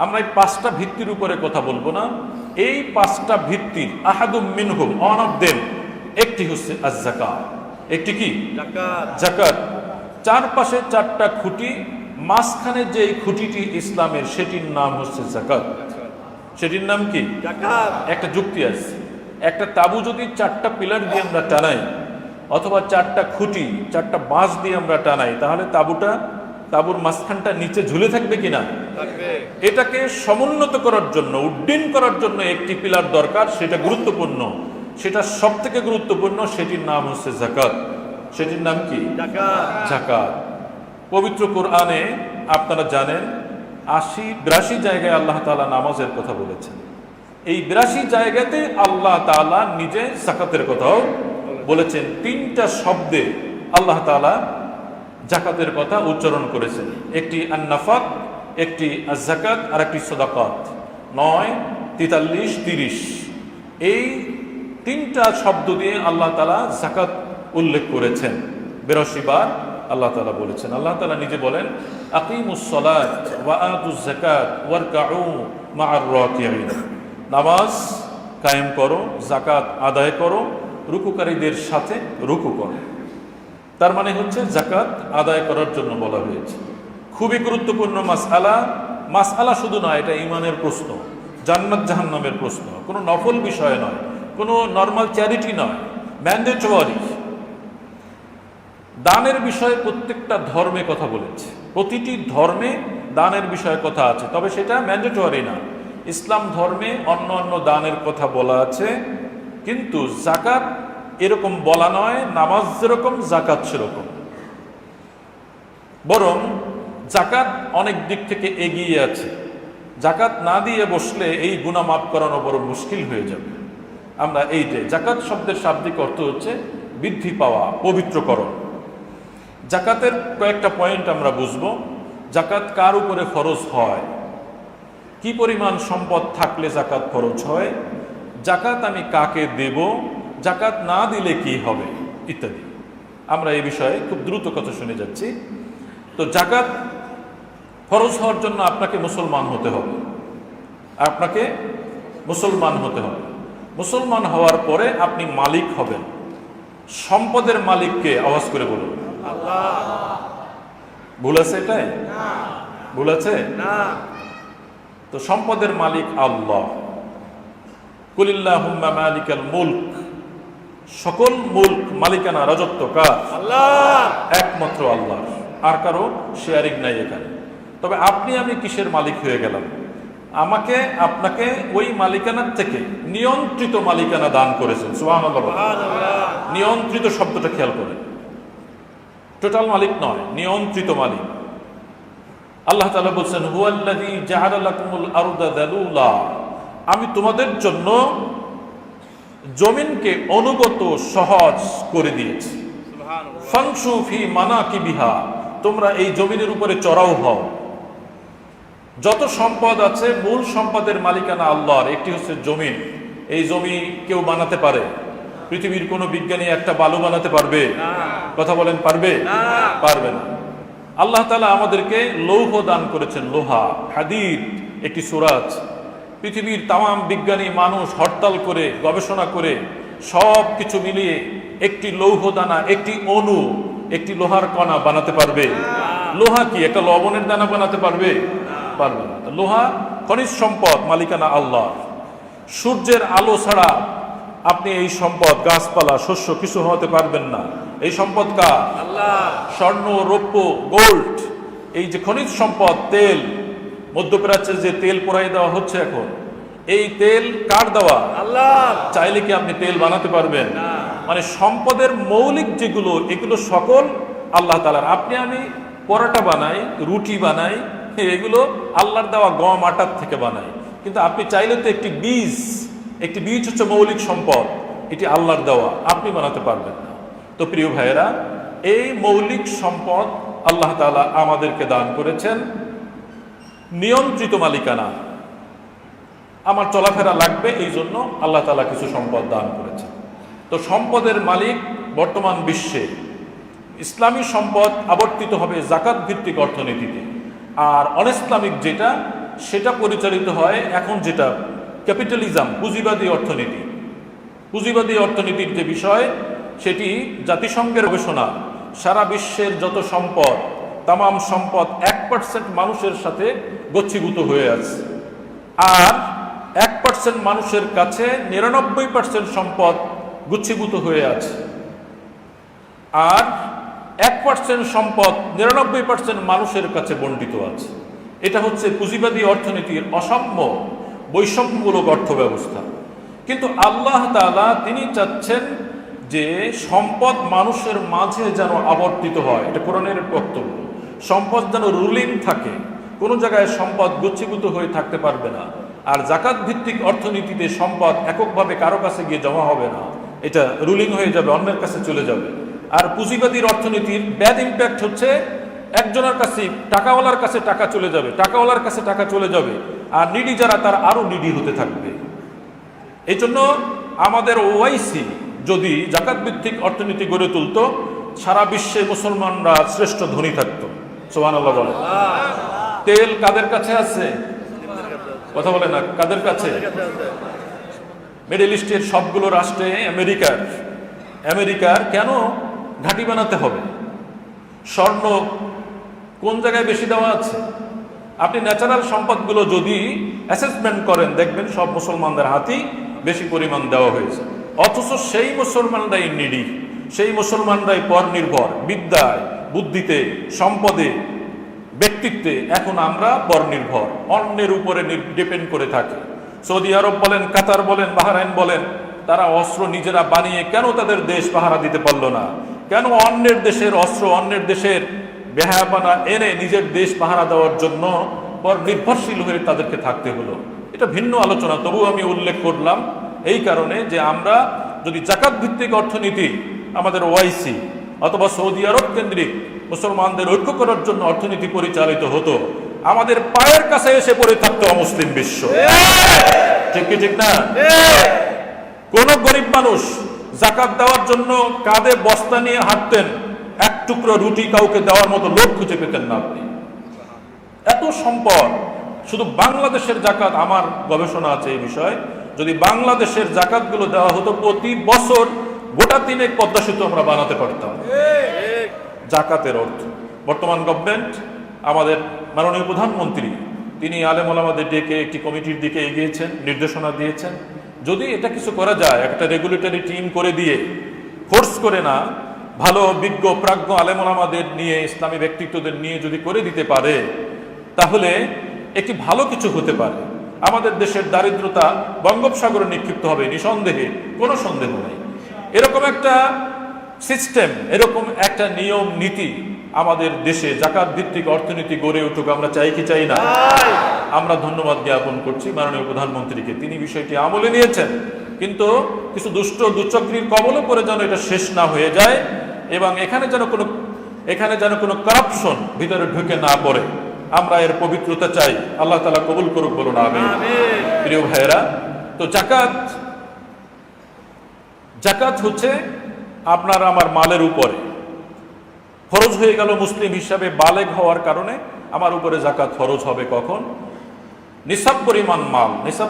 আমরা এই 5টা ভিত্তির উপরে কথা বলবো না। এই 5টা ভিত্তির আহাদুম মিনহুম, ওয়ান অফ দেম, একটি হচ্ছে আয-যাকাত। একটি কি? যাকাত। চারপাশে 4টা খুঁটি, মাঝখানে যে খুঁটিটি ইসলামের, সেটির নাম হচ্ছে যাকাত। সেটির নাম কি? যাকাত। একটা যুক্তি আছে, একটা তাবু যদি 4টা পিলার দিয়ে আমরা টানাই, অথবা 4টা খুঁটি 4টা বাঁশ দিয়ে আমরা টানাই, তাহলে তাবুর মাঝখানটা নিচে ঝুলে থাকবে কিনা? এটাকে সমুন্নত করার জন্য, উড্ডীন করার জন্য একটি পিলার দরকার, সেটা গুরুত্বপূর্ণ, সেটা সব থেকে গুরুত্বপূর্ণ, সেটির নাম হচ্ছে যাকাত। সেটির নাম কি? যাকাত। পবিত্র কোরআনে আপনারা জানেন 82 জায়গায় আল্লাহ তাআলা নামাজের কথা বলেছেন। এই 82 জায়গাতে আল্লাহ তাআলা নিজে যাকাতের কথাও বলেছেন। 3টা শব্দে আল্লাহ তাআলা যাকাতের কথা উচ্চারণ করেছেন। একটি আন-নাফাক, একটি আয-যাকাত, আর একটি সাদাকাত। 9, 43, 30 এই 3টা শব্দ দিয়ে আল্লাহ তাআলা যাকাত উল্লেখ করেছেন। 82 বার আল্লাহ তাআলা বলেছেন। আল্লাহ তাআলা নিজে বলেন, আকিমুস সালাত ওয়া আতুজ যাকাত ওয়ারকাউ মা'আর রাকিঈন। নামাজ কায়েম করো, যাকাত আদায় করো, রুকুকারীদের সাথে রুকু করো। তার মানে হচ্ছে যাকাত আদায় করার জন্য বলা হয়েছে। খুবই গুরুত্বপূর্ণ মাসআলা শুধু নয়, এটা ঈমানের প্রশ্ন, জান্নাত জাহান্নামের প্রশ্ন, কোনো নফল বিষয় নয়, কোনো নর্মাল চ্যারিটি নয়, ম্যান্ডেটরি। দানের বিষয়ে প্রত্যেকটা ধর্মে কথা বলেছে, প্রতিটি ধর্মে দানের বিষয়ে কথা আছে, তবে সেটা ম্যান্ডেটরি না। ইসলাম ধর্মে অন্য অন্য দানের কথা বলা আছে, কিন্তু যাকাত এরকম বলা নয়, নামাজ যেরকম যাকাত সেরকম। বরং যাকাত অনেক দিক থেকে এগিয়ে আছে। যাকাত না দিয়ে বসলে এই গুনাহ মাফ করানো বড় মুশকিল হয়ে যাবে। আমরা এই যে যাকাত শব্দের শাব্দিক অর্থ হচ্ছে বৃদ্ধি পাওয়া, পবিত্রকরণ। যাকাতের কয়েকটা পয়েন্ট আমরা বুঝবো। যাকাত কার উপরে ফরজ হয়, কি পরিমাণ সম্পদ থাকলে যাকাত ফরজ হয়, যাকাত আমি কাকে দেব, যাকাত না দিলে কি হবে, ইত্যাদি। আমরা এই বিষয়ে খুব দ্রুত কথা শুনে যাচ্ছি। তো যাকাত ফরজ হওয়ার জন্য আপনাকে মুসলমান হতে হবে, আপনাকে মুসলমান হতে হবে। মুসলমান হওয়ার পরে আপনি মালিক হবেন। সম্পদের মালিককে আওয়াজ করে বলুন আল্লাহ। ভুল আছে? এটাই ভুল আছে না। তো সম্পদের মালিক আল্লাহ। কুলিল্লাহুম্মা মালিকাল মুলক, সকল মুলক, মালিকানা, রাজত্ব কার? আল্লাহ, একমাত্র আল্লাহ, আর কারো শেয়ারিং নাই এখানে। তবে আপনি আমি কিসের মালিক হয়ে গেলাম? আমাকে আপনাকে ওই মালিকানার থেকে নিয়ন্ত্রিত মালিকানা দান করেছেন। সুবহানাল্লাহ। নিয়ন্ত্রিত শব্দটা খেয়াল করেন, টোটাল মালিক নয়, নিয়ন্ত্রিত মালিক। আল্লাহ তাআলা বলছেন, হুয়াল্লাযী জাআলা লাকুমুল আরদা যালুলা, আমি তোমাদের জন্য জমিনকে অনুগত, সহজ করে দিয়েছি। ফামশু ফি মানাকিবিহা, তোমরা এই জমিনের উপরে চড়াও হও। যত সম্পদ আছে, মূল সম্পদের মালিকানা আল্লাহর। একটি হচ্ছে জমিন। এই জমি কেউ বানাতে পারে? পৃথিবীর কোনো বিজ্ঞানী একটা বালু বানাতে পারবে? কথা বলেন, পারবে? পারবে না। আল্লাহ তাআলা আমাদেরকে লৌহ দান করেছেন, লোহা, হাদিদ। একটি সূরা আছে, পৃথিবীর তামাম বিজ্ঞানী মানুষ হরতাল করে, গবেষণা করে, সব কিছু মিলিয়ে একটি লৌহ দানা, একটি অণু, একটি লোহার কণা বানাতে পারবে? লোহা কি একটা লবণের দানা বানাতে পারবে? পারবে না। লোহা খনিজ সম্পদ, মালিকানা আল্লাহ। সূর্যের আলো ছাড়া আপনি এই সম্পদ, গাছপালা, শস্য কিছু হতে পারবেন না। এই সম্পদ কার? আল্লাহ। স্বর্ণ, রৌপ্য, গোল্ড, এই যে খনিজ সম্পদ, তেল, মধ্যপ্রাচ্যে যে তেল পোড়াই দেওয়া হচ্ছে এখন, এই তেল কার দেওয়া? আল্লাহ। চাইলে কি আপনি তেল বানাতে পারবেন? মানে সম্পদের মৌলিক যেগুলো, এগুলো সকল আল্লাহ তাআলার। আপনি আমি পরোটা বানাই, রুটি বানাই, এগুলো আল্লাহর দেওয়া গম, আটার থেকে বানাই। কিন্তু আপনি চাইলে তো একটি বীজ হচ্ছে মৌলিক সম্পদ, এটি আল্লাহর দেওয়া, আপনি বানাতে পারবেন না। তো প্রিয় ভাইয়েরা, এই মৌলিক সম্পদ আল্লাহ তাআলা আমাদেরকে দান করেছেন, নিয়ন্ত্রিত মালিকানা। আমার চলাফেরা লাগবে, এই জন্য আল্লাহ তাআলা কিছু সম্পদ দান করেছেন। তো সম্পদের মালিক বর্তমান বিশ্বে ইসলামী সম্পদ আবর্তিত হবে জাকাত ভিত্তিক অর্থনীতিতে, আর অনইসলামিক যেটা, সেটা পরিচালিত হয় এখন যেটা ক্যাপিটালিজম, পুঁজিবাদী অর্থনীতি। পুঁজিবাদী অর্থনীতির যে বিষয়, সেটি জাতিসংঘের গবেষণা সারা বিশ্বের যত সম্পদ, তামাম সম্পদ 1% মানুষের সাথে গচ্ছীভূত হয়ে আছে, আর 1% মানুষের কাছে 99% সম্পদ গুচ্ছীভূত হয়ে আছে, আর 1% সম্পদ 99% মানুষের কাছে বণ্টিত আছে। এটা হচ্ছে পুঁজিবাদী অর্থনীতির অসাম্য বৈষম্যমূলক অর্থ ব্যবস্থা। কিন্তু আল্লাহ তাআলা তিনি চাচ্ছেন যে সম্পদ মানুষের মাঝে যেন আবর্তিত হয়, এটা কোরআনের বক্তব্য। সম্পদ যেন রুলিং থাকে, কোনো জায়গায় সম্পদ গুচ্ছীভূত হয়ে থাকতে পারবে না। আর জাকাত ভিত্তিক অর্থনীতিতে সম্পদ এককভাবে কারো কাছে গিয়ে জমা হবে না, এটা রুলিং হয়ে যাবে, অন্যের কাছে চলে যাবে। আর পুঁজিবাদীর অর্থনীতির ব্যাড ইম্প্যাক্ট হচ্ছে একজনের কাছে, টাকাওয়ালার কাছে টাকা চলে যাবে, টাকাওয়ালার কাছে টাকা চলে যাবে, আর নিডি যারা তার আরো নিডি হতে থাকবে। এই জন্য আমাদের ওআইসি যদি জাকাত ভিত্তিক অর্থনীতি গড়ে তুলতো, সারা বিশ্বে মুসলমানরা শ্রেষ্ঠ ধনী থাকতো। সুবহানাল্লাহ বলে। তেল কাদের কাছে আছে? কথা বলে না, কাদের কাছে? মিডল ইস্টের সবগুলো রাষ্ট্রে আমেরিকার কেন ঘাঁটি বানাতে হবে? স্বর্ণ কোন জায়গায় বেশি দেওয়া আছে? আপনি ন্যাচারাল সম্পদগুলো যদি অ্যাসেসমেন্ট করেন, দেখবেন সব মুসলমানদের হাতেই বেশি পরিমাণ দেওয়া হয়েছে। অথচ সেই মুসলমানরাই নিডি, সেই মুসলমানরাই পর নির্ভর, বিদ্যায়, বুদ্ধিতে, সম্পদে, ব্যক্তিত্বে। এখন আমরা পর নির্ভর, অন্যের উপরে ডিপেন্ড করে থাকি। সৌদি আরব বলেন, কাতার বলেন, বাহরাইন বলেন, তারা অস্ত্র নিজেরা বানিয়ে কেন তাদের দেশ পাহারা দিতে পারল না? কেন অন্যের দেশের অস্ত্র, অন্যের দেশের বেহায়াপনা এনে নিজের দেশ পাহারা দেওয়ার জন্য পর নির্ভরশীল হয়ে তাদেরকে থাকতে হলো? এটা ভিন্ন আলোচনা, তবু আমি উল্লেখ করলাম এই কারণে যে আমরা যদি জাকাত ভিত্তিক অর্থনীতি আমাদের ওআইসি অথবা সৌদি আরব কেন্দ্রিক মুসলমানদের ঐক্য করার জন্য অর্থনীতি পরিচালিত হতো, আমাদের পায়ের কাছে এসে পড়ে থাকতো অমুসলিম বিশ্ব। ঠিক কি ঠিক না? কোন গরিব মানুষ জাকাত দেওয়ার জন্য কাঁধে বস্তা নিয়ে হাঁটতেন, এক টুকরো রুটি কাউকে দেওয়ার মতো লোক খুঁজে পেতেন না আপনি। এত সম্পদ। শুধু বাংলাদেশের জাকাত, আমার গবেষণা আছে এই বিষয়ে, যদি বাংলাদেশের জাকাতগুলো দেওয়া হতো প্রতি বছর গোটা 3 পদ্মা সেতু আমরা বানাতে পারতাম। জাকাতের অর্থ বর্তমান গভর্নমেন্ট, আমাদের মাননীয় প্রধানমন্ত্রী, তিনি আলেম ওলামাদের ডেকে একটি কমিটির দিকে এগিয়েছেন, নির্দেশনা দিয়েছেন। যদি এটা কিছু করা যায়, একটা রেগুলেটরি টিম করে দিয়ে, ফোর্স করে না, ভালো বিজ্ঞ প্রাজ্ঞ আলেম ওলামাদের নিয়ে, ইসলামী ব্যক্তিত্বদের নিয়ে যদি করে দিতে পারে, তাহলে একটি ভালো কিছু হতে পারে। আমাদের দেশের দারিদ্রতা বঙ্গোপসাগরে নিক্ষিপ্ত হবে, নিঃসন্দেহে, কোনো সন্দেহ নেই। এরকম একটা সিস্টেম, এরকম একটা নিয়ম নীতি আমাদের দেশে জাকাত ভিত্তিক অর্থনীতি গড়ে উঠুক, আমরা চাই কি চাই না? আমরা ধন্যবাদ জ্ঞাপন করছি মাননীয় প্রধানমন্ত্রীকে, তিনি বিষয়টি আমলে নিয়েছেন। কিন্তু কিছু দুষ্ট দুচক্রীর কবলে পড়ে যেন এটা শেষ না হয়ে যায়, এবং এখানে যেন কোনো কারাপশন ভিতরে ঢুকে না পড়ে, আমরা এর পবিত্রতা চাই। আল্লাহ তাআলা কবুল করুক, বলুন আমিন। প্রিয় ভাইয়েরা, তো জাকাত হচ্ছে আপনার আমার মালের উপরে ফরজ হয়ে গেল। মুসলিম হিসাবে বালেগ হওয়ার কারণে আমার উপরে জাকাত ফরজ হবে কখন? নিসাব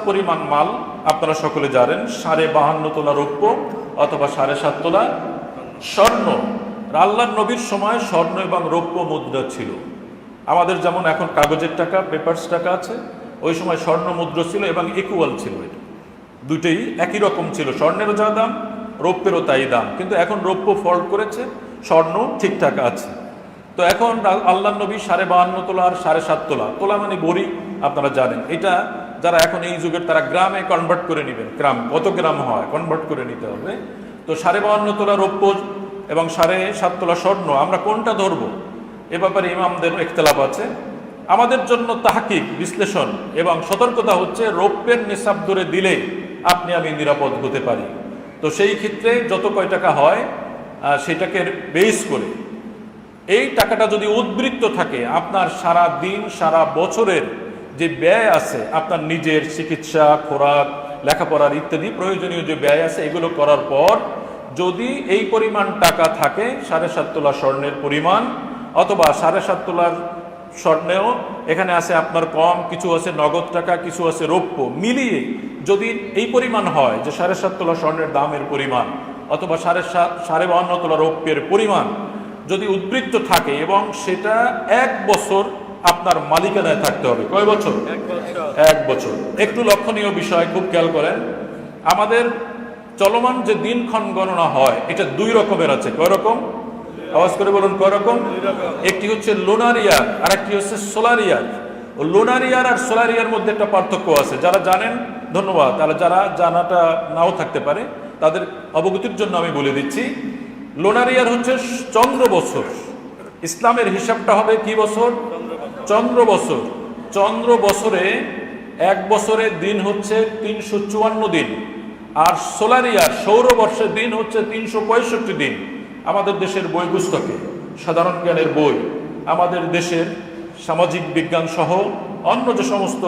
পরিমাণ মাল আপনারা সকলে জানেন, 52.5 তোলা রৌপ্য অথবা 7.5 তোলা স্বর্ণ। আল্লাহর নবীর সময় স্বর্ণ এবং রৌপ্য মুদ্রা ছিল। আমাদের যেমন এখন কাগজের টাকা, পেপারস টাকা আছে, ওই সময় স্বর্ণ মুদ্রা ছিল এবং ইকুয়াল ছিল। এটা দুটোই একই রকম ছিল, স্বর্ণেরও যা দাম, রৌপ্যেরও তাই দাম। কিন্তু এখন রৌপ্য ফল্ট করেছে, স্বর্ণ ঠিকঠাক আছে। তো এখন আল্লাহর নবী 52.5 তোলা আর 7.5 তোলা, তোলা মানে বড়ি, আপনারা জানেন। এটা যারা এখন এই যুগের, তারা গ্রামে কনভার্ট করে নেবেন, গ্রাম কত গ্রাম হয় কনভার্ট করে নিতে হবে। তো 52.5 তোলা রৌপ্য এবং 7.5 তোলা স্বর্ণ, আমরা কোনটা ধরবো এ ব্যাপারে ইমামদের ইখতিলাফ আছে। আমাদের জন্য তাহকিক, বিশ্লেষণ এবং সতর্কতা হচ্ছে রৌপ্যের নিসাব ধরে দিলে আপনি আমি নিরাপদ হতে পারি। তো সেই ক্ষেত্রে যত কয় টাকা হয় সেটাকে বেস করে এই টাকাটা যদি উদ্বৃত্ত থাকে, আপনার সারা দিন সারা বছরের যে ব্যয় আছে, আপনার নিজের চিকিৎসা, খোরাক, লেখাপড়ার ইত্যাদি প্রয়োজনীয় যে ব্যয় আছে, এগুলো করার পর যদি এই পরিমাণ টাকা থাকে, 7.5 তোলা স্বর্ণের পরিমাণ অথবা 7.5 তোলার স্বর্ণেও এখানে আছে আপনার কম, কিছু আছে নগদ টাকা, কিছু আছে রৌপ্য, মিলিয়ে যদি এই পরিমাণ হয় যে 7.5 তোলা স্বর্ণের দামের পরিমাণ অথবা 52.5 তোলা রৌপ্যের পরিমাণ যদি উদ্বৃত্ত থাকে এবং সেটা 1 বছর আপনার মালিকানায় থাকতে হবে। কয় বছর? 1 বছর। একটু লক্ষণীয় বিষয়, খুব খেয়াল করেন, আমাদের চলমান যে দিনক্ষণ গণনা হয় এটা 2 রকমের আছে। কয় রকম? আওয়াজ করে বলুন, কয় রকম? একটি হচ্ছে লোনার ইয়ার আর একটি হচ্ছে সোলার ইয়ার। ও লোনার ইয়ার আর সোলার ইয়ার মধ্যে একটা পার্থক্য আছে, যারা জানেন ধন্যবাদ, আর যারা জানাটা নাও থাকতে পারে তাদের অবগতির জন্য আমি বলে দিচ্ছি। লোনার ইয়ার হচ্ছে চন্দ্র বছর, ইসলামের হিসাবটা হবে কি বছর? চন্দ্র বছর। চন্দ্র বছরে 1 বছরের দিন হচ্ছে 354 দিন, আর সোলার ইয়ার সৌরবর্ষের দিন হচ্ছে 365 দিন। আমাদের দেশের বই পুস্তকে, সাধারণ জ্ঞানের বই, আমাদের দেশের সামাজিক বিজ্ঞান সহ অন্য যে সমস্ত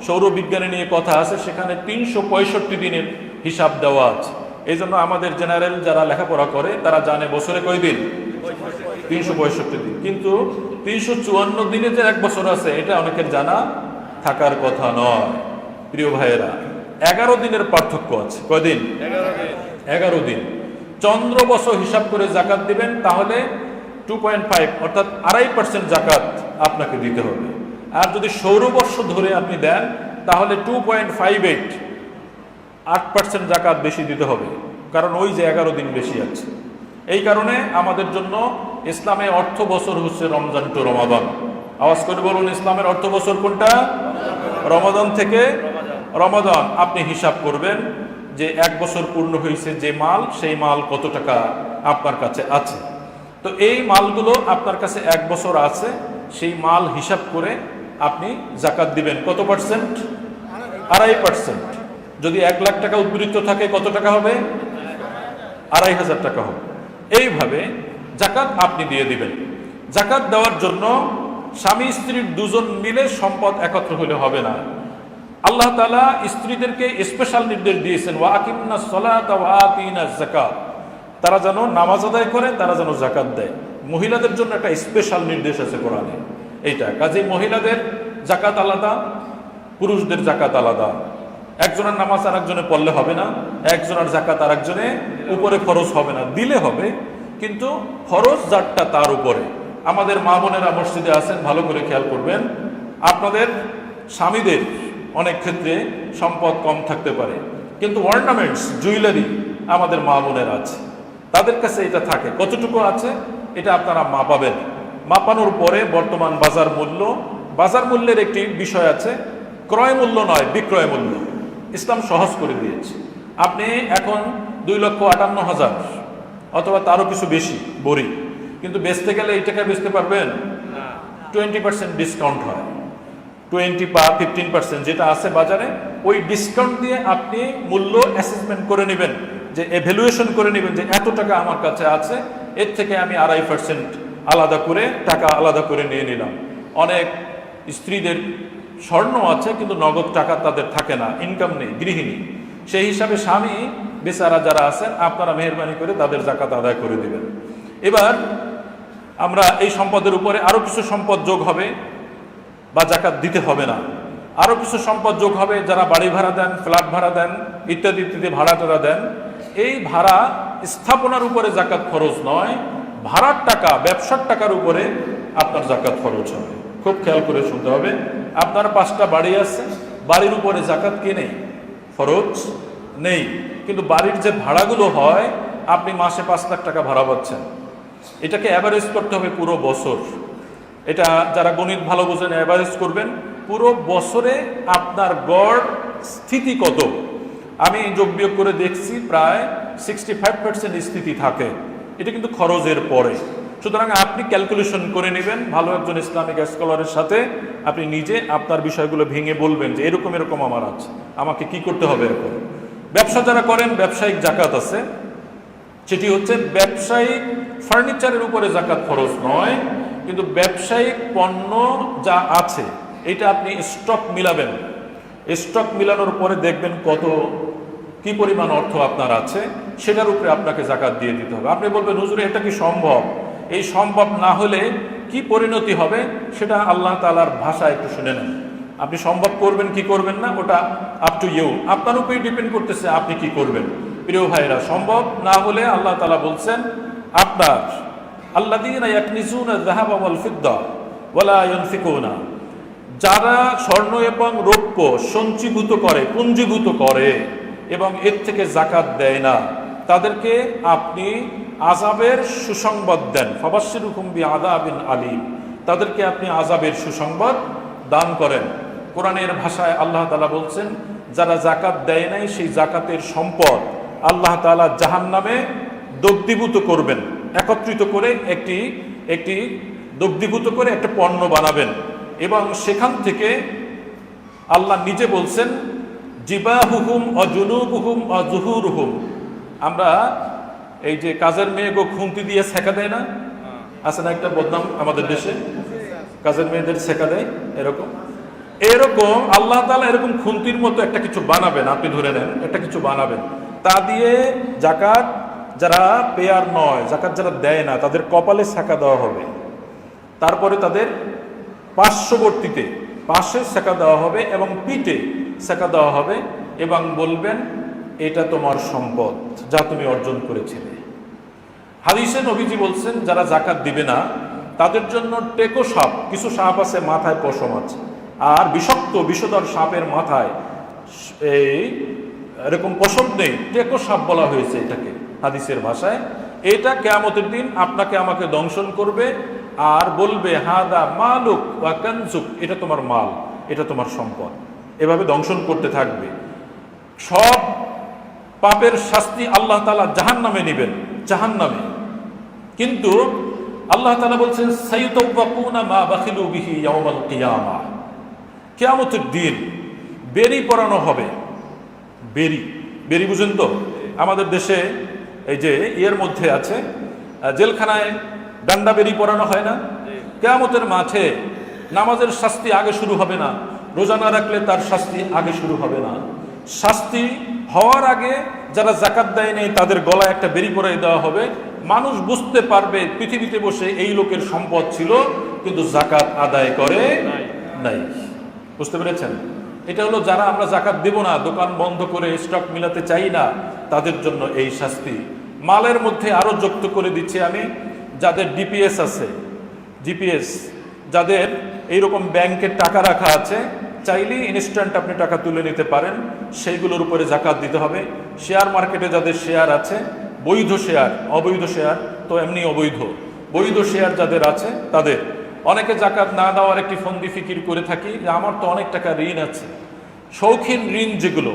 সৌরবিজ্ঞানে নিয়ে কথা আছে সেখানে 365 দিনের হিসাব দেওয়া আছে। এই জন্য আমাদের জেনারেল যারা লেখাপড়া করে তারা জানে বছরে কয় দিন? 365 দিন। কিন্তু 354 দিনে যে 1 বছর আছে এটা অনেকের জানা থাকার কথা নয়। প্রিয় ভাইয়েরা, 11 দিনের পার্থক্য আছে। কয়দিন? 11 দিন। চন্দ্র বছর হিসাব করে জাকাত দিবেন তাহলে 2.5 অর্থাৎ 2.5% জাকাত আপনাকে দিতে হবে। আর যদি সৌরবর্ষ ধরে আপনি দেন তাহলে 2.58 8% জাকাত বেশি দিতে হবে, কারণ ওই যে 11 দিন বেশি আছে। এই কারণে আমাদের জন্য ইসলামে অর্থ বছর হচ্ছে রমজান টু রমাদান। আওয়াজ করে বলুন, ইসলামের অর্থ বছর কোনটা? রমাদান থেকে রমাদান। আপনি হিসাব করবেন যে 1 বছর পূর্ণ হয়েছে যে মাল, সেই মাল কত টাকা আপনার কাছে আছে। তো এই মালগুলো আপনার কাছে 1 বছর আছে, সেই মাল হিসাব করে আপনি জাকাত দিবেন। কত পার্সেন্ট? 2.5%। যদি 1 লাখ টাকা উদ্বৃত্ত থাকে কত টাকা হবে? 2,500 টাকা হবে। এইভাবে জাকাত আপনি দিয়ে দিবেন। জাকাত দেওয়ার জন্য স্বামী স্ত্রীর দুজন মিলে সম্পদ একত্র হলে হবে না। আল্লাহ তাআলা স্ত্রীদেরকে স্পেশাল নির্দেশ দিয়েছেন, ওয়া আকিমনাস সালাতা ওয়া আতিনাজ যাকাত, তারা যেন নামাজ আদায় করে, তারা যেন জাকাত দেয়। মহিলাদের জন্য একটা স্পেশাল নির্দেশ আছে কোরআনে এইটা। কাজে মহিলাদের জাকাত আলাদা, পুরুষদের জাকাত আলাদা। একজনের নামাজ আর একজনে পড়লে হবে না, একজনের জাকাত আর একজনে উপরে ফরজ হবে না, দিলে হবে, কিন্তু ফরজ যারটা তার উপরে। আমাদের মা বোনেরা মসজিদে আছেন, ভালো করে খেয়াল করবেন, আপনাদের স্বামীদের অনেক ক্ষেত্রে সম্পদ কম থাকতে পারে, কিন্তু অর্নামেন্টস, জুয়েলারি আমাদের মা বোনের আছে, তাদের কাছে এটা থাকে। কতটুকু আছে এটা আপনারা মাপাবেন। মাপানোর পরে বর্তমান বাজার মূল্যের একটি বিষয় আছে, ক্রয় মূল্য নয়, বিক্রয় মূল্য। ইসলাম সহজ করে দিয়েছে। আপনি এখন 2,58,000 অথবা তারও কিছু বেশি বড়ি, কিন্তু বেচতে গেলে এই টাকা বেচতে পারবেন? 20% ডিসকাউন্ট হয়, 20 বা 15% যেটা আছে বাজারে, ওই ডিসকাউন্ট দিয়ে আপনি মূল্য অ্যাসেসমেন্ট করে নেবেন, যে এভ্যালুয়েশন করে নেবেন যে এত টাকা আমার কাছে আছে, এর থেকে আমি 2.5% আলাদা করে টাকা আলাদা করে নিয়ে নিলাম। অনেক স্ত্রীদের স্বর্ণ আছে কিন্তু নগদ টাকা তাদের থাকে না, ইনকাম নেই, গৃহিণী। সেই হিসাবে স্বামী বেচারা যারা আছেন আপনারা মেহেরবানি করে তাদের জাকাত আদায় করে দিবেন। এবার আমরা এই সম্পদের উপরে আরও কিছু সম্পদ যোগ হবে, বা জাকাত দিতে হবে না। আরও কিছু সম্পদ যোগ হবে, যারা বাড়ি ভাড়া দেন, ফ্ল্যাট ভাড়া দেন, ইত্যাদি ইত্যাদি ভাড়া টাড়া দেন। এই ভাড়া স্থাপনার উপরে জাকাত খরচ নয়, ভাড়ার টাকা, ব্যবসার টাকার উপরে আপনার জাকাত খরচ হবে। খুব খেয়াল করে শুনতে হবে। আপনার 5টা বাড়ি আছে, বাড়ির উপরে জাকাত কি নেই? খরচ নেই, কিন্তু বাড়ির যে ভাড়াগুলো হয়, আপনি মাসে 5 লাখ টাকা ভাড়া পাচ্ছেন, এটাকে অ্যাভারেজ করতে হবে পুরো বছর। এটা যারা গণিত ভালো বোঝেন অ্যাভারেজ করবেন, পুরো বছরে আপনার গড় স্থিতি কত। আমি যোগ বিয়োগ করে দেখছি প্রায় 65% স্থিতি থাকে, এটা কিন্তু খরচের পরে। সুতরাং আপনি ক্যালকুলেশন করে নেবেন, ভালো একজন ইসলামিক স্কলারের সাথে আপনি নিজে আপনার বিষয়গুলো ভেঙে বলবেন যে এরকম এরকম আমার আছে, আমাকে কি করতে হবে এখন। ব্যবসা যারা করেন, ব্যবসায়িক জাকাত আছে, সেটি হচ্ছে ব্যবসায়িক ফার্নিচারের উপরে জাকাত খরচ নয়, কিন্তু ব্যবসায়িক পণ্য যা আছে এটা আপনি স্টক মিলাবেন। স্টক মিলানোর পরে দেখবেন কত কি পরিমাণ অর্থ আপনার আছে, সেটার উপরে আপনাকে জাকাত দিয়ে দিতে হবে। আপনি বলবেন, হুজুর এটা কি সম্ভব? এই সম্ভব না হলে কি পরিণতি হবে সেটা আল্লাহ তাআলার ভাষা একটু শুনে নেন। আপনি সম্ভব করবেন কি করবেন না, ওটা আপ টু ইউ, আপনার উপরেই ডিপেন্ড করতেছে আপনি কি করবেন। প্রিয় ভাইরা, সম্ভব না হলে আল্লাহ তাআলা বলছেন আপনার আল্লাযীনা ইয়াকনিজুনা যাহাবা ওয়াল ফিদ্দা ওয়ালা ইউনফিকুনা, যারা স্বর্ণ এবং রৌপ্য সঞ্চীভূত করে, পুঞ্জীভূত করে এবং এর থেকে যাকাত দেয় না, তাদেরকে আপনি আযাবের সুসংবাদ দেন। ফাবাশশিরহুম বিআযাবিন আলীম, তাদেরকে আপনি আযাবের সুসংবাদ দান করেন। কোরআনের ভাষায় আল্লাহ তাআলা বলছেন যারা যাকাত দেয় নাই সেই যাকাতের সম্পদ আল্লাহ তাআলা জাহান্নামে দগ্ধীভূত করবেন, একত্রিত করে একটি দগ্ধীভূত করে একটা পণ্য বানাবেন এবং সেখান থেকে আল্লাহ নিজে বলছেন জিবাহুহুম ওয়া জুনুবুহুম ওয়া যুহুরুহুম। আমরা এই যে কাজের মেয়ে গো খুন্তি দিয়ে ছেঁকা দেয় না, আছে না একটা বদনাম আমাদের দেশে, কাজের মেয়েদের ছেঁকা দেয়, এরকম আল্লাহ তাআলা এরকম খুন্তির মতো একটা কিছু বানাবেন, আপনি ধরে নেন একটা কিছু বানাবেন, তা দিয়ে যাকাত যারা পেয়ার নয়, যাকাত যারা দেয় না, তাদের কপালে ছেঁকা দেওয়া হবে, তারপরে তাদের পার্শ্ববর্তীতে পাশে ছেঁকা দেওয়া হবে এবং পিঠে ছেঁকা দেওয়া হবে এবং বলবেন এটা তোমার সম্পদ যা তুমি অর্জন করেছিলে। হাদিসে নবীজি বলছেন যারা যাকাত দিবে না তাদের জন্য টেকো সাপ, কিছু সাপ আছে মাথায় পশম আছে, আর বিষাক্ত বিষধর সাপের মাথায় এই এরকম পশম নেই, টেকো সাপ বলা হয়েছে এটাকে হাদিসের ভাষায়। এটা কিয়ামতের দিন আপনাকে আমাকে দংশন করবে আর বলবে হাদা মালুক ওয়া কানজুক, এটা তোমার মাল, এটা তোমার সম্পদ, এভাবে দংশন করতে থাকবে। সব পাপের শাস্তি আল্লাহ তাআলা জাহান্নামে নেবেন, জাহান্নামে। কিন্তু আল্লাহ তাআলা বলছেন সাইয়ুতাওয়াকুনা মা বাখিলু বিহি ইয়াউমাল কিয়ামাহ, কিয়ামতের দিন বেরি পরানো হবে। বেরি বুঝেন তো, আমাদের দেশে এই যে ইয়ের মধ্যে আছে জেলখানায় ডান্ডা বেরি পরানো হয় না, কিয়ামতের মাঠে নামাজের শাস্তি আগে শুরু হবে না, রোজা না রাখলে তার শাস্তি আগে শুরু হবে না। শাস্তি হওয়ার আগে যারা যাকাত দেয় নেই তাদের গলায় একটা বেরি পরাই দেওয়া হবে, মানুষ বুঝতে পারবে পৃথিবীতে বসে এই লোকের সম্পদ ছিল কিন্তু যাকাত আদায় করে নাই। বুঝতে পেরেছেন? এটা হলো যারা আমরা যাকাত দেব না, দোকান বন্ধ করে স্টক মিলাতে চাই না, তাদের জন্য এই শাস্তি। মালের মধ্যে আরো যুক্ত করে দিচ্ছি আমি, যাদের ডিপিএস আছে, জিপিএস, যাদের এইরকম ব্যাংকের টাকা রাখা আছে, চাইলেই ইনস্ট্যান্ট আপনি টাকা তুলে নিতে পারেন, সেইগুলোর উপরে যাকাত দিতে হবে। শেয়ার মার্কেটে যাদের শেয়ার আছে, বৈধ শেয়ার, অবৈধ শেয়ার তো এমনি অবৈধ, বৈধ শেয়ার যাদের আছে তাদের, অনেকে যাকাত না দেওয়ার একটি ফন্দি ফিকির করে থাকি যে আমার তো অনেক টাকা ঋণ আছে, শৌখিন ঋণ যেগুলো,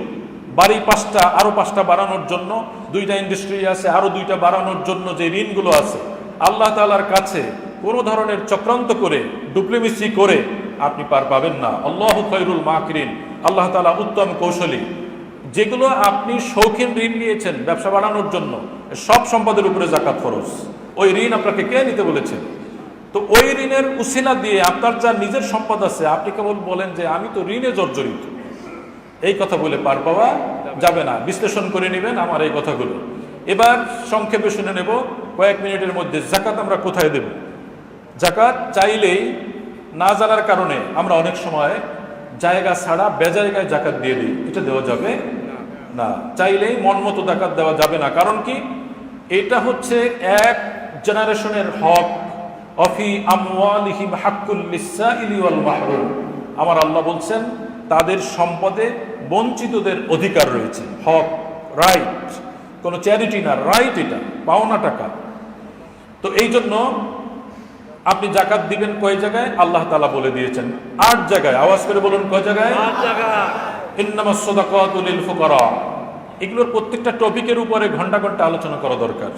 বাড়ি 5টা আরো 5টা বাড়ানোর জন্য, 2টা ইন্ডাস্ট্রি আছে আরো 2টা বাড়ানোর জন্য যে ঋণগুলো আছে, আল্লাহ তাআলার কাছে কোনো ধরনের চক্রান্ত করে ডুপ্লিমেসি করে আপনি পার পাবেন না। আল্লাহু খায়রুল মাকিরিন, আল্লাহ তাআলা উত্তম কৌশলী। যেগুলো আপনি শৌখিন ঋণ নিয়েছেন ব্যবসা বাড়ানোর জন্য, সব সম্পদের উপরে যাকাত ফরজ। ওই ঋণ আপনাকে কে নিতে বলেছেন? তো ওই ঋণের উসিলা দিয়ে আপনার যা নিজের সম্পদ আছে, আপনি কেবল বলেন যে আমি তো ঋণে জর্জরিত, এই কথা বলে পার পাওয়া যাবে না। বিশ্লেষণ করে নেবেন আমার এই কথাগুলো। এবার সংক্ষেপে শুনে নেব কয়েক মিনিটের মধ্যে, যাকাত আমরা কোথায় দেব। যাকাত চাইলেই না জানার কারণে আমরা অনেক সময় জায়গা ছাড়া বেজায়গায় যাকাত দিয়ে দিই, এটা দেওয়া যাবে না। চাইলেই মন মতো যাকাত দেওয়া যাবে না। কারণ কি? এটা হচ্ছে এক জেনারেশনের হক। অফি আমওয়ালিহিম হাক্কুল লিসসাইলি ওয়াল মাহরুম, আমার আল্লাহ বলছেন তাদের সম্পদে বঞ্চিতদের অধিকার রয়েছে, হক, রাইট, কোনো চ্যারিটি না, রাইট, এটা পাওনা টাকা। তো এই জন্য আপনি যাকাত দিবেন কয় জায়গায়? আল্লাহ তাআলা বলে দিয়েছেন 8 জায়গায়। আওয়াজ করে বলুন কয় জায়গায়? 8 জায়গায়। ইন্নামাস সাদাকাতু লিল ফুকারা। এগুলোর প্রত্যেকটা টপিকের উপরে ঘন্টা ঘন্টা আলোচনা করা দরকার,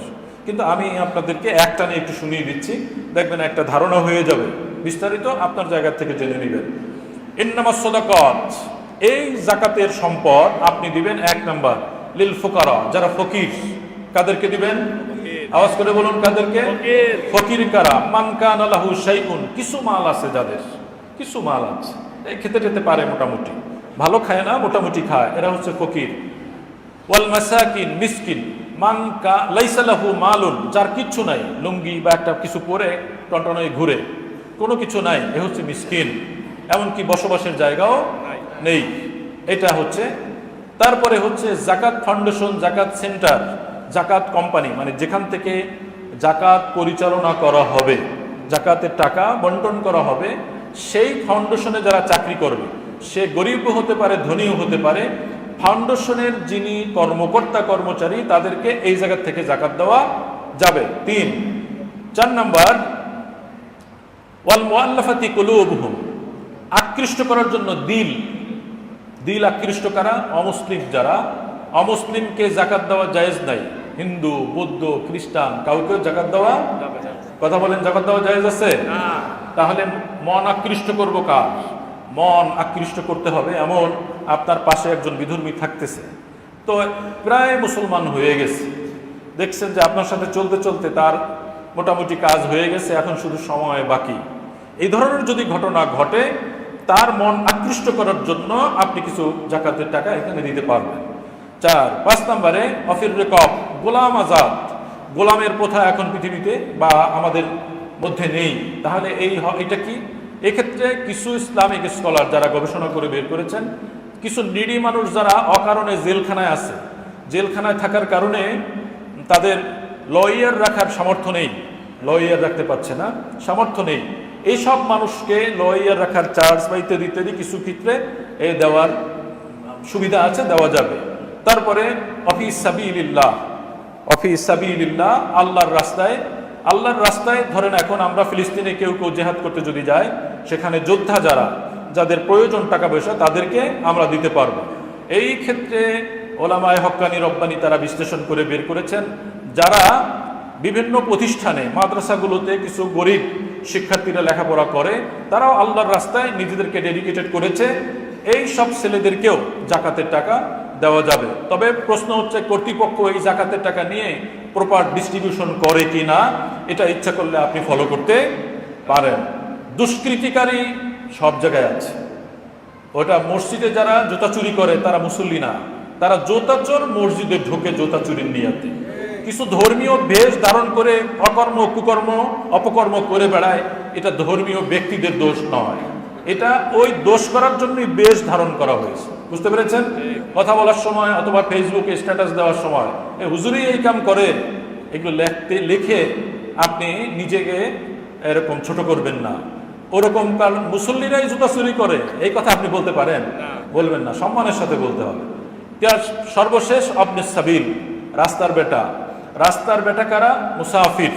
কিন্তু আমি আপনাদেরকে একটা নিয়ে একটু শুনিয়ে দিচ্ছি, দেখবেন একটা ধারণা হয়ে যাবে। বিস্তারিত আপনার জায়গা থেকে জেনে নেবেন। ইন্নামাস সাদাকাত, এই যাকাতের সম্পদ আপনি দিবেন 1 নাম্বার লিল ফুকারা, যারা ফকির। কাদেরকে দিবেন? আওয়াজ করে বলুন কাদেরকে? ফকির কারা? মান কানা লাহু শাইউন, কিছু মাল আছে যাদের, কিছু মাল আছে, এই খেতে টেতে পারে, মোটামুটি ভালো খায় না, মোটামুটি খায়, এরা হচ্ছে ফকির। ওয়াল মাসাকিন, মিসকিন। মান কা লাইসা লাহু মালুন, যার কিচ্ছু নাই, লুঙ্গি বা একটা কিছু পরে টনটনায় ঘুরে, কোনো কিছু নাই, এ হচ্ছে মিসকিন, এমনকি বসবাসের জায়গাও নেই। এটা হচ্ছে। তারপরে হচ্ছে জাকাত ফাউন্ডেশন, জাকাত সেন্টার, জাকাত কোম্পানি, মানে যেখান থেকে জাকাত পরিচালনা করা হবে, জাকাতের টাকা বন্টন করা হবে, সেই ফাউন্ডেশনে যারা চাকরি করবে, সে গরিবও হতে পারে, ধনীও হতে পারে, ফাউন্ডেশনের যিনি কর্মকর্তা কর্মচারী, তাদেরকে এই জায়গা থেকে জাকাত দেওয়া যাবে। 4 নাম্বার, ওয়াল মুআল্লাফাতি কুলুবুহুম, আকৃষ্ট করার জন্য দিল। দিল আকৃষ্ট করা, অমুসলিম যারা, অমুসলিমকে জাকাত দেওয়া জায়েজ নাই। হিন্দু, বৌদ্ধ, খ্রিস্টান, কাউকে জাকাত দেওয়া, কথা বলেন, জাকাত দেওয়া জায়েজ আছে? তাহলে মন আকৃষ্ট করবো কার? মন আকৃষ্ট করতে হবে এমন আপনার পাশে একজন বিধর্মী থাকতেছে, তো প্রায় মুসলমান হয়ে গেছে, দেখছেন যে আপনার সাথে চলতে চলতে তার মোটামুটি কাজ হয়ে গেছে, এখন শুধু সময় বাকি। এই ধরনের যদি ঘটনা ঘটে, তার মন আকৃষ্ট করার জন্য আপনি কিছু জাকাতের টাকা এখানে দিতে পারবেন। 5 নম্বরে অফির রেকব, গোলাম আজাদ। গোলামের প্রথা এখন পৃথিবীতে বা আমাদের মধ্যে নেই, তাহলে এটা কি? এক্ষেত্রে কিছু ইসলামিক স্কলার যারা গবেষণা করে বের করেছেন, কিছু নিডি মানুষ যারা অকারণে জেলখানায় আছে, জেলখানায় থাকার কারণে তাদের লয়ার রাখার সামর্থ্য নেই, লয়ার রাখতে পারছে না, সামর্থ্য নেই, এইসব মানুষকে লয়ার রাখার চার্জ বা ইত্যাদি ইত্যাদি কিছু ক্ষেত্রে দেওয়ার সুবিধা আছে, দেওয়া যাবে। তারপরে অফি সাবিলিল্লাহ, অফি সাবিলিল্লাহ, আল্লাহর রাস্তায়, আল্লাহর রাস্তায় ধরেন এখন আমরা ফিলিস্তিনে কেউ জেহাদ করতে যদি যায়, সেখানে যোদ্ধা যারা, যাদের প্রয়োজন টাকা পয়সা, তাদেরকে আমরা দিতে পারবো। এই ক্ষেত্রে ওলামায়ে হক্কানি রব্বানি তারা বিশ্লেষণ করে বের করেছেন, যারা বিভিন্ন প্রতিষ্ঠানে, মাদ্রাসাগুলোতে কিছু গরিব শিক্ষার্থীরা লেখাপড়া করে, তারাও আল্লাহর রাস্তায় নিজেদেরকে ডেডিকেটেড করেছে, এই সব ছেলেদেরকেও জাকাতের টাকা দেওয়া যাবে। তবে প্রশ্ন হচ্ছে, কর্তৃপক্ষ এই জাকাতের টাকা নিয়ে প্রপার ডিস্ট্রিবিউশন করে কি না, এটা ইচ্ছা করলে আপনি ফলো করতে পারেন। দুষ্কৃতিকারী সব জায়গায় আছে। ওটা মসজিদে যারা জুতা চুরি করে তারা মুসল্লি না, তারা জুতা চোর, মসজিদে ঢুকে জুতা চুরির নিয়াতে কিছু ধর্মীয় বেশ ধারণ করে অকর্ম, কুকর্ম, অপকর্ম করে বেড়ায়। এটা ধর্মীয় ব্যক্তিদের দোষ নয়, এটা ওই দোষ করার জন্যই বেশ ধারণ করা হয়েছে। বুঝতে পেরেছেন? কথা বলার সময় অথবা ফেসবুকে স্ট্যাটাস দেওয়ার সময় হুজুরই এই কাম করে, এগুলো লিখে আপনি নিজেকে এরকম ছোট করবেন না। ওরকম কাল মুসল্লিরাই জুতা চুরি করে, এই কথা আপনি বলতে পারেন? বলবেন না, সম্মানের সাথে বলতে হবে। সর্বশেষ অবনে সাবিল, রাস্তার বেটা। রাস্তার বেটা কারা? মুসাফির।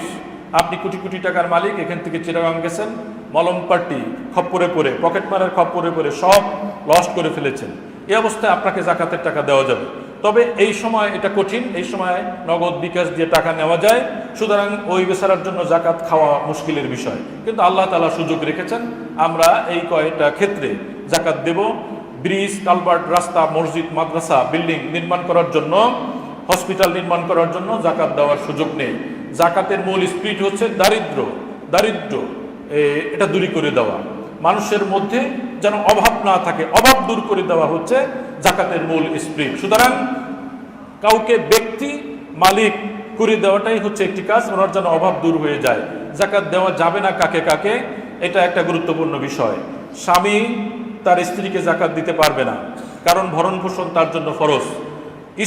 আপনি কোটি কোটি টাকার মালিক, এখান থেকে চিটাগাং গেছেন, মলম পার্টি খপ্পরে পরে, পকেট মারার খপ্পরে পরে সব লস্ট করে ফেলেছেন। এই অবস্থায় আপনাকে জাকাতের টাকা দেওয়া যাবে। তবে এই সময় এটা কঠিন, এই সময় নগদ বিকাশ দিয়ে টাকা নেওয়া যায়, সুতরাং ওই বেচারার জন্য জাকাত খাওয়া মুশকিলের বিষয়। কিন্তু আল্লাহ তাআলা সুযোগ রেখেছেন, আমরা এই কয়টা ক্ষেত্রে জাকাত দেব। ব্রিজ, কালভার্ট, রাস্তা, মসজিদ, মাদ্রাসা, বিল্ডিং নির্মাণ করার জন্য, হসপিটাল নির্মাণ করার জন্য জাকাত দেওয়ার সুযোগ নেই। জাকাতের মূল স্পিরিট হচ্ছে দারিদ্র এটা দূর করে দেওয়া, মানুষের মধ্যে যেন অভাব না থাকে, অভাব দূর করে দেওয়া হচ্ছে জাকাতের মূল স্পিরিট। সুতরাং কাউকে ব্যক্তি মালিক করে দেওয়াটাই হচ্ছে একটি কাজ, ওনার যেন অভাব দূর হয়ে যায়। জাকাত দেওয়া যাবে না কাকে কাকে, এটা একটা গুরুত্বপূর্ণ বিষয়। স্বামী তার স্ত্রীকে জাকাত দিতে পারবে না, কারণ ভরণ পোষণ তার জন্য ফরজ।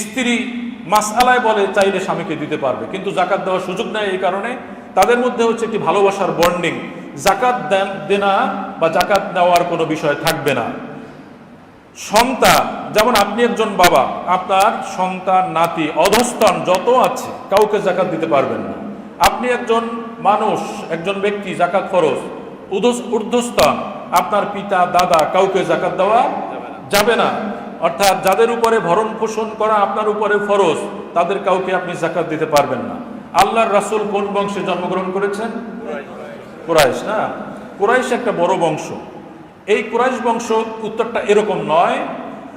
স্ত্রী মাসআলায় বলে চাইলে স্বামীকে দিতে পারবে, কিন্তু জাকাত দেওয়ার সুযোগ নেই। এই কারণে তাদের মধ্যে হচ্ছে একটি ভালোবাসার বন্ডিং, জাকাত দেনা বা জাকাত নেওয়ার কোনো বিষয় থাকবে না। সন্তান, যেমন আপনি একজন বাবা, আপনার সন্তান, নাতি, অধস্তন যত আছে, কাউকে জাকাত দিতে পারবেন না। আপনি একজন মানুষ, একজন ব্যক্তি, জাকাত ফরজ। ঊর্ধ্বস্তন, আপনার পিতা, দাদা, কাউকে জাকাত দেওয়া যাবে না। অর্থাৎ যাদের উপরে ভরণ পোষণ করা আপনার উপরে ফরজ, তাদের কাউকে আপনি জাকাত দিতে পারবেন না। আল্লাহর রাসূল কোন বংশে জন্মগ্রহণ করেছেন? কুরাইশ না? কুরাইশ একটা বড় বংশ। এই কুরাইশ বংশ, উত্তরটা এরকম নয়।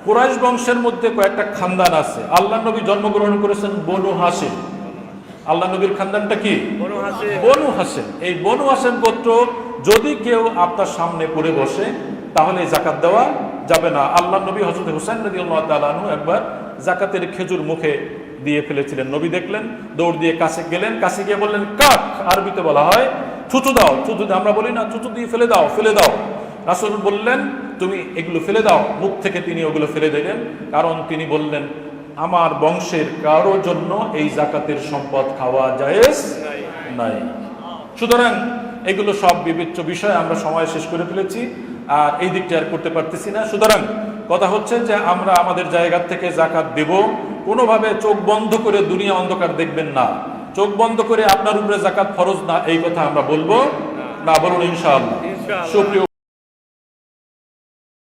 কুরাইশ বংশের মধ্যে কয়েকটা খানদান আছে। আল্লাহ নবী জন্মগ্রহণ করেছেন বনু হাশিম। আল্লাহ নবীর খানদানটা কি? বনু হাশিম। এই বনু হাশিম গোত্র যদি কেউ আপনার সামনে পড়ে বসে, তাহলে জাকাত দেওয়া যাবে না। আল্লাহ নবী হযরত হুসাইন রাদিয়াল্লাহু তাআলা আনহু একবার জাকাতের খেজুর মুখে দিয়ে ফেলেছিলেন। নবী দেখলেন, দৌড় দিয়ে কাছে গেলেন, কাছে গিয়ে বললেন কাক, আরবিতে বলা হয় থুতু দাও, থুতু আমরা বলি না থুতু দিয়ে ফেলে দাও, ফেলে দাও। রাসূল বললেন তুমি এগুলো ফেলে দাও। মুখ থেকে তিনি ওগুলো ফেলে দিলেন, কারণ তিনি বললেন আমার বংশের কারো জন্য এই যাকাতের সম্পদ খাওয়া জায়েজ নাই। সুতরাং এগুলো সব বিবেচ্য বিষয়, আমরা সময় শেষ করে ফেলেছি আর এই দিকটা আর করতে পারতেছি না। সুতরাং কথা হচ্ছে যে আমরা আমাদের জায়গা থেকে যাকাত দেব, কোনোভাবে চোখ বন্ধ করে দুনিয়া অন্ধকার দেখবেন না, চোখ বন্ধ করে আপনার উপরে যাকাত ফরজ না এই কথা আমরা বলবো না, বলুন ইনশাআল্লাহ। সুপ্রিয়